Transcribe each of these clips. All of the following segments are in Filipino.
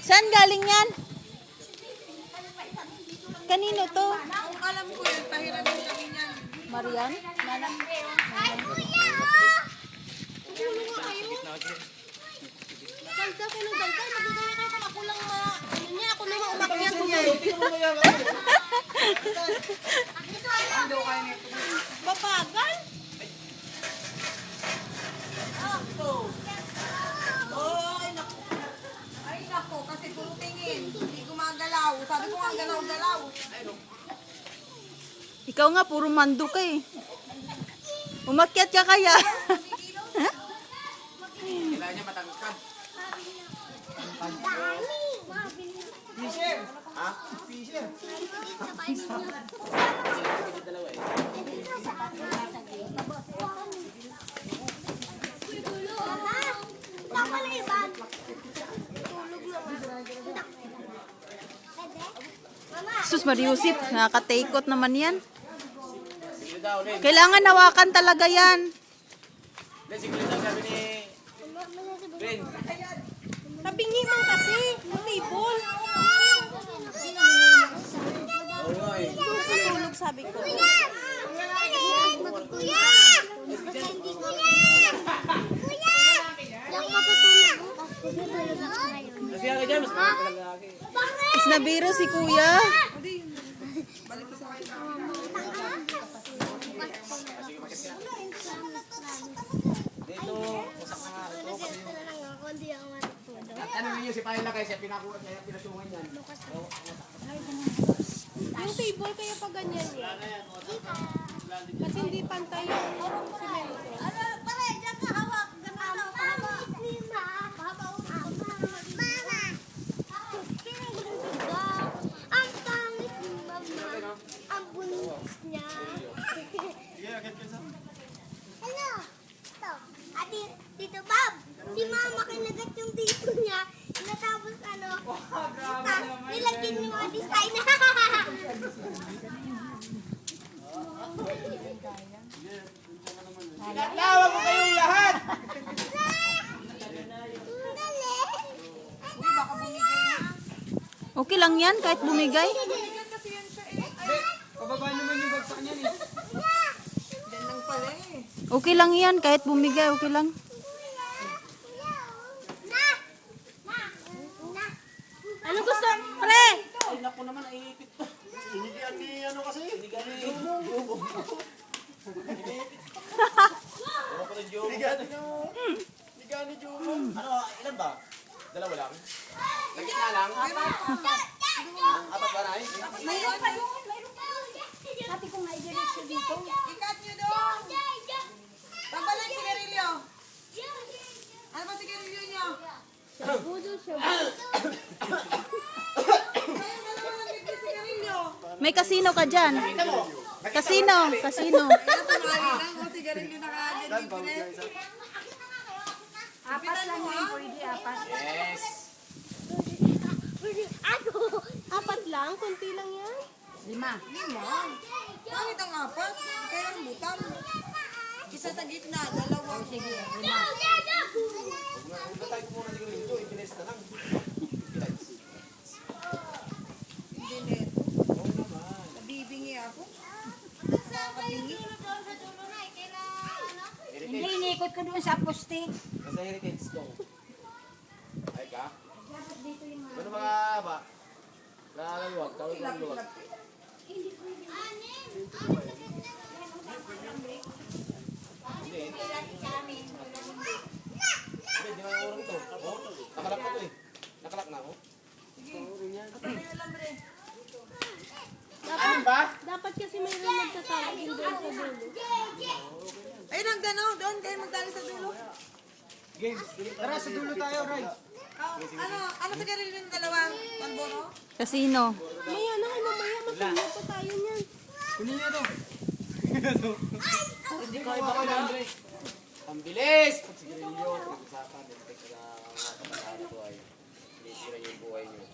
Saan galing yan? Kanino to? Kung alam ko yun, pahiram yung kami niyan. Marian? Tulong nga kayo. Dalda kayo ng dalda. Magagaya kayo kung ako lang ano niya. Ako naman umakyat ko niya. Babagal? Ay nako, kasi puro tingin. Hindi gumagalaw. Sabi ko nga galaw-galaw. Ikaw nga, puro mando ka eh. Umakyat ka kaya? Kailangan niya matangkad. Fisher! Ha? Fisher! Dalawa eh. Sus Mariusip, nakakatakot naman yan. Sige daw, Len. Kailangan hawakan talaga yan. Len, sige daw, sabi ni... Len. Tabingi man kasi. Yung table. Oo nga eh. Matulog sabi ko. Kasi nga dyan, mas marami ka lalaki. Is nabiro si kuya. Dito, usak na nga. Ito kasi ano ninyo, si Paila kayo, siya pinakuha niya, pinatungan niyan. Yung table kaya pa ganyan yan. Kasi hindi pantay yung semento. Ang pangit ni Mama. Ang bunis niya. Ano? Ito. Ate, Tito Bob. Si Mama kinagat yung dito niya. Natapos ano? Nilagyan yung mga design. Tawa mo kayong lahat! Okay lang yan, kahit bumigay. Pababa naman yung bagsak niyan eh. Yan lang pala eh. Okay lang yan, kahit bumigay, okay lang. Ano gusto? Pre! Ay, naku naman, naiipit pa. Hinigian ni ano kasi? Hinigian ni Jubo. Ano pa ng Jubo? Hinigian ni Jubo. Ano, ilan ba? Dalawa lang? Lagit na lang? Apat ba na eh? Mayroon pa yun. Sabi ko nga i-direct dito. Ikat nyo doon. Tabalan sigarilyo. Ano ba sigarilyo nyo? Shabudo, shabudo. Ayun, dalawa lang libre sigarilyo. May kasino ka dyan. Kasino, kasino. Kaya tumali lang o sigarilyo na kaagad libre. Apat lang yun, pwede apat. Yes! Ako! Apat lang? Kunti lang yan? Lima. Bakit ang apat? Kaya ang butang. Isa sa gitna, dalawa. Sige, lima. Huwag na tayo kumuha ng dito, i-finesse na lang. Hindi net. Nabibingi ako. Nakakabingi. Heritage. Inikot ko doon sa poste. Nasa heritage stone. Ay ka? Ano mga ba? Nakaluwag, tawag ng luwag. Hindi. Hindi, di mga urong to. Oh, nakalak na to eh. Nakalak na ako. Ano ba? Dapat kasi mayroon nagtatawag din doon sa dulo. Ayun ang ganaw doon. Kayo magdali sa dulo. Tara, sa dulo tayo, right? Ano sigarilyo yung dalawa? Panboro? Kasino. Maya na kayo mamaya, matulog pa tayo niyan. Kunin niyo to. Hindi ko iba ko lang, Andre. Ang bilis! Pagsigarilyo, pag-usapan, respect sa mga kabataan ko ay hindi sira yung buhay niyo.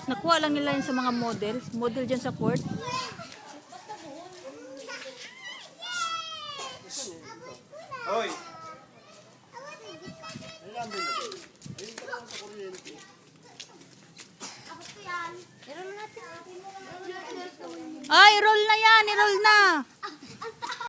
Nakuha lang nila yun sa mga model. Model dyan sa court. Hoy! Tapos ko yan. Meron natin. Ay, roll na yan. I-roll na.